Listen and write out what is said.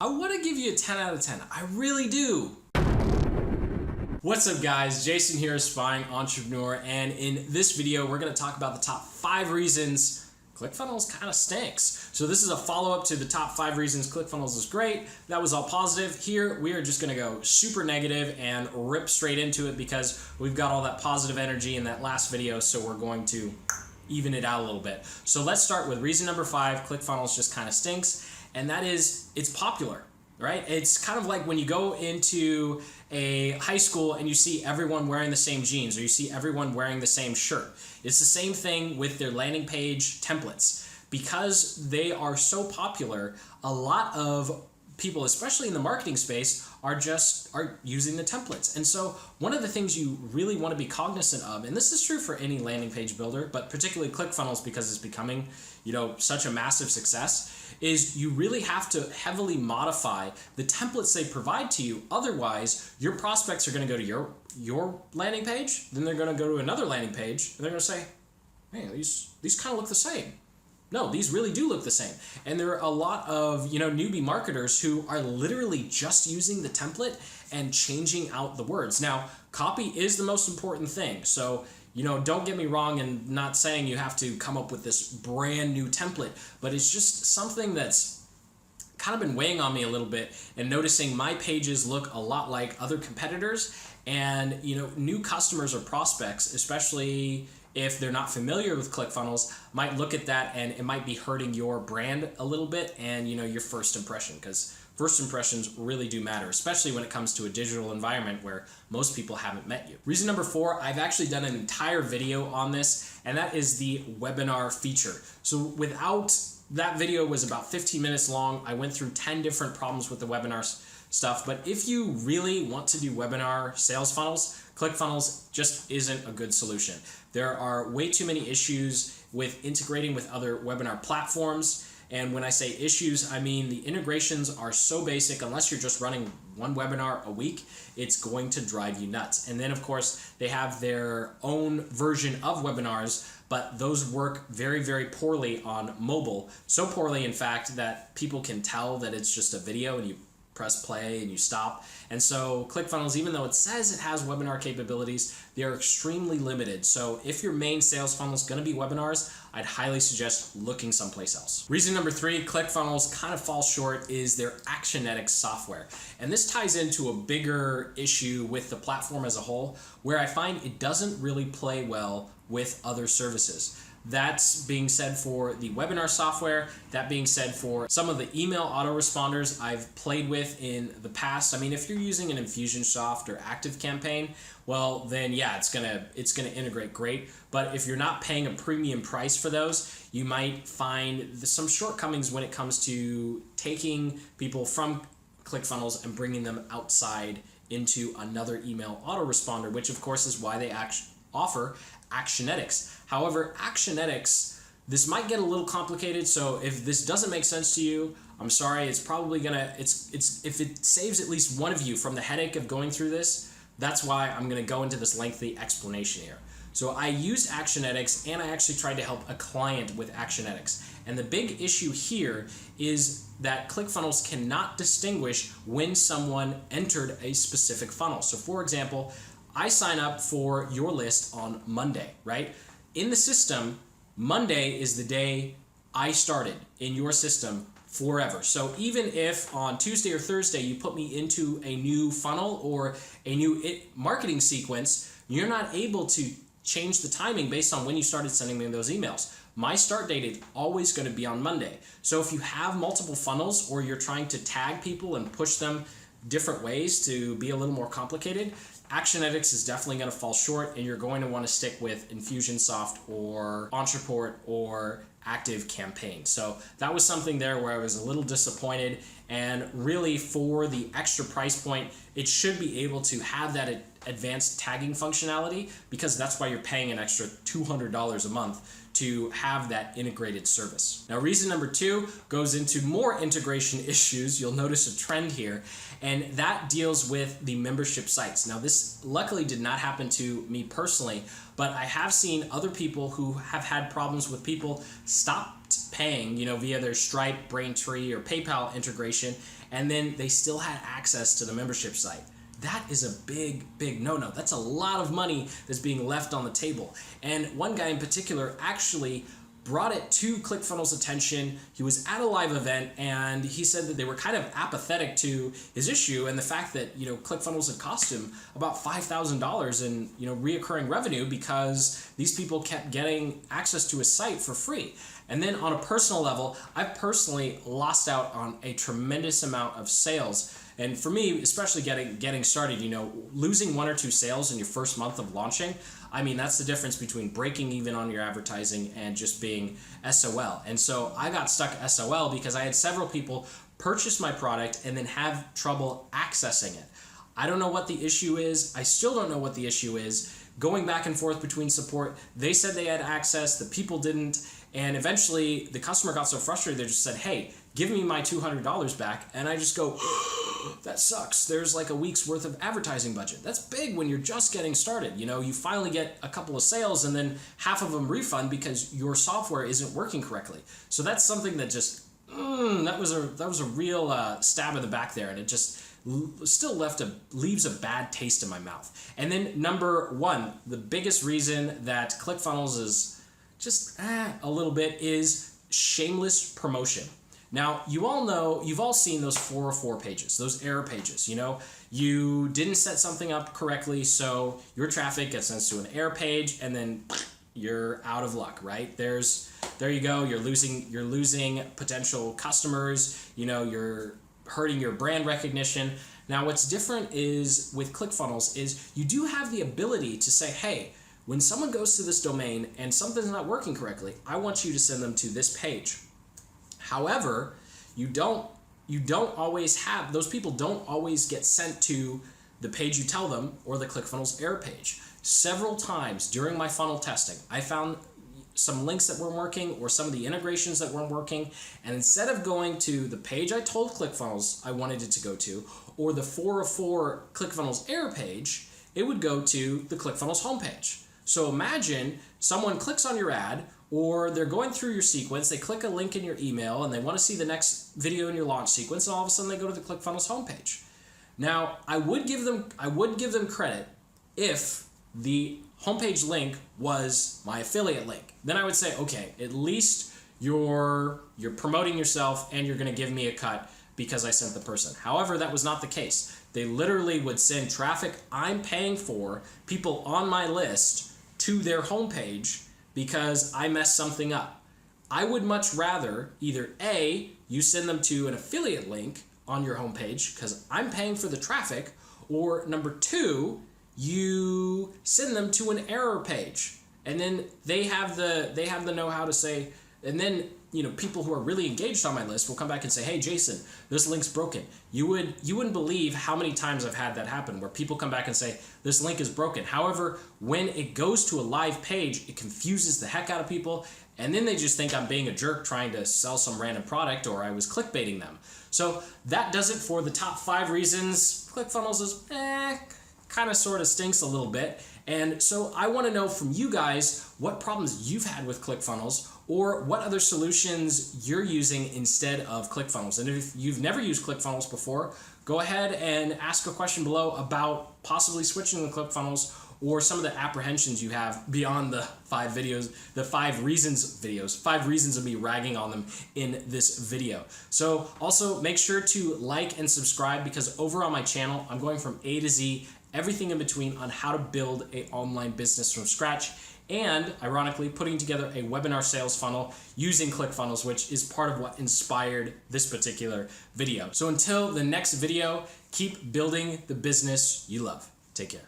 I want to give you a 10 out of 10. I really do. What's up guys, Jason here, Aspiring Entrepreneur, and in this video we're going to talk about the top 5 reasons ClickFunnels kind of stinks. So this is a follow-up to the top 5 reasons ClickFunnels is great. That was all positive. Here we are just going to go super negative and rip straight into it because we've got all that positive energy in that last video, so we're going to even it out a little bit. So let's start with reason number 5, ClickFunnels just kind of stinks, and that is it's popular. Right? It's kind of like when you go into a high school and you see everyone wearing the same jeans or you see everyone wearing the same shirt. It's the same thing with their landing page templates. Because they are so popular, a lot of people, especially in the marketing space, are using the templates. And so one of the things you really want to be cognizant of, and this is true for any landing page builder, but particularly ClickFunnels because it's becoming, such a massive success, is you really have to heavily modify the templates they provide to you. Otherwise, your prospects are going to go to your landing page, then they're going to go to another landing page, and they're going to say, "Hey, these kind of look the same." No, these really do look the same. And there are a lot of, newbie marketers who are literally just using the template and changing out the words. Now, copy is the most important thing. So, don't get me wrong and not saying you have to come up with this brand new template, but it's just something that's kind of been weighing on me a little bit and noticing my pages look a lot like other competitors, and, new customers or prospects, especially if they're not familiar with ClickFunnels, might look at that and it might be hurting your brand a little bit and your first impression, because first impressions really do matter, especially when it comes to a digital environment where most people haven't met you. Reason number 4, I've actually done an entire video on this, and that is the webinar feature. So that video was about 15 minutes long. I went through 10 different problems with the webinar stuff, but if you really want to do webinar sales funnels, ClickFunnels just isn't a good solution. There are way too many issues with integrating with other webinar platforms. And when I say issues, I mean the integrations are so basic, unless you're just running one webinar a week, it's going to drive you nuts. And then of course, they have their own version of webinars, but those work very, very poorly on mobile. So poorly, in fact, that people can tell that it's just a video and you press play and you stop. And so ClickFunnels, even though it says it has webinar capabilities, they are extremely limited. So if your main sales funnel is going to be webinars, I'd highly suggest looking someplace else. Reason number 3, ClickFunnels kind of falls short, is their Actionetics software. And this ties into a bigger issue with the platform as a whole, where I find it doesn't really play well with other services. That's being said for the webinar software, that being said for some of the email autoresponders I've played with in the past. I mean, if you're using an Infusionsoft or ActiveCampaign, well then yeah, it's gonna integrate great. But if you're not paying a premium price for those, you might find some shortcomings when it comes to taking people from ClickFunnels and bringing them outside into another email autoresponder, which of course is why they offer Actionetics. However, Actionetics, this might get a little complicated, so if this doesn't make sense to you, I'm sorry. It's probably gonna, if it saves at least one of you from the headache of going through this, that's why I'm gonna go into this lengthy explanation here. So I used Actionetics, and I actually tried to help a client with Actionetics. And the big issue here is that ClickFunnels cannot distinguish when someone entered a specific funnel. So for example, I sign up for your list on Monday, right? In the system, Monday is the day I started in your system forever. So even if on Tuesday or Thursday you put me into a new funnel or a new marketing sequence, you're not able to change the timing based on when you started sending me those emails. My start date is always going to be on Monday. So if you have multiple funnels or you're trying to tag people and push them different ways to be a little more complicated, Actionetics is definitely going to fall short, and you're going to want to stick with Infusionsoft or Ontraport or ActiveCampaign. So that was something there where I was a little disappointed, and really for the extra price point, it should be able to have that advanced tagging functionality, because that's why you're paying an extra $200 a month to have that integrated service. Now, reason number 2 goes into more integration issues. You'll notice a trend here, and that deals with the membership sites. Now, this luckily did not happen to me personally, but I have seen other people who have had problems with people stopped paying, via their Stripe, Braintree, or PayPal integration, and then they still had access to the membership site. That is a big no-no. That's a lot of money that's being left on the table. And one guy in particular actually brought it to ClickFunnels' attention. He was at a live event and he said that they were kind of apathetic to his issue and the fact that, ClickFunnels had cost him about $5,000 in, reoccurring revenue because these people kept getting access to his site for free. And then on a personal level, I've personally lost out on a tremendous amount of sales. And for me, especially getting started, losing 1 or 2 sales in your first month of launching, that's the difference between breaking even on your advertising and just being SOL. And so I got stuck SOL because I had several people purchase my product and then have trouble accessing it. I don't know what the issue is. I still don't know what the issue is. Going back and forth between support, they said they had access, the people didn't. And eventually the customer got so frustrated, they just said, hey, give me my $200 back. And I just go, that sucks. There's like a week's worth of advertising budget. That's big when you're just getting started. You finally get a couple of sales and then half of them refund because your software isn't working correctly. So that's something that just, that was a real stab in the back there. And it just still leaves a bad taste in my mouth. And then number 1, the biggest reason that ClickFunnels is just a little bit is shameless promotion. Now, you've all seen those 404 pages, those error pages. You didn't set something up correctly, so your traffic gets sent to an error page, and then you're out of luck, right? There you go. You're losing potential customers. You're hurting your brand recognition. Now, what's different is with ClickFunnels is you do have the ability to say, hey, when someone goes to this domain and something's not working correctly, I want you to send them to this page. However, you don't always have, those people don't always get sent to the page you tell them or the ClickFunnels error page. Several times during my funnel testing, I found some links that weren't working or some of the integrations that weren't working, and instead of going to the page I told ClickFunnels I wanted it to go to or the 404 ClickFunnels error page, it would go to the ClickFunnels homepage. So imagine someone clicks on your ad, or they're going through your sequence, they click a link in your email and they want to see the next video in your launch sequence, and all of a sudden they go to the ClickFunnels homepage. Now, I would give them credit if the homepage link was my affiliate link. Then I would say, okay, at least you're promoting yourself and you're going to give me a cut because I sent the person. However, that was not the case. They literally would send traffic I'm paying for, people on my list, to their homepage because I messed something up. I would much rather either A, you send them to an affiliate link on your homepage because I'm paying for the traffic, or number 2, you send them to an error page. And then they have the know-how to say, and then people who are really engaged on my list will come back and say, hey, Jason, this link's broken. You wouldn't believe how many times I've had that happen where people come back and say, this link is broken. However, when it goes to a live page, it confuses the heck out of people, and then they just think I'm being a jerk trying to sell some random product or I was clickbaiting them. So that does it for the top 5 reasons. ClickFunnels is kind of sort of stinks a little bit. And so I want to know from you guys what problems you've had with ClickFunnels or what other solutions you're using instead of ClickFunnels. And if you've never used ClickFunnels before, go ahead and ask a question below about possibly switching to ClickFunnels or some of the apprehensions you have beyond the 5 videos, the 5 reasons videos, 5 reasons of me ragging on them in this video. So also make sure to like and subscribe because over on my channel, I'm going from A to Z, everything in between on how to build an online business from scratch, and ironically putting together a webinar sales funnel using ClickFunnels, which is part of what inspired this particular video. So until the next video, keep building the business you love. Take care.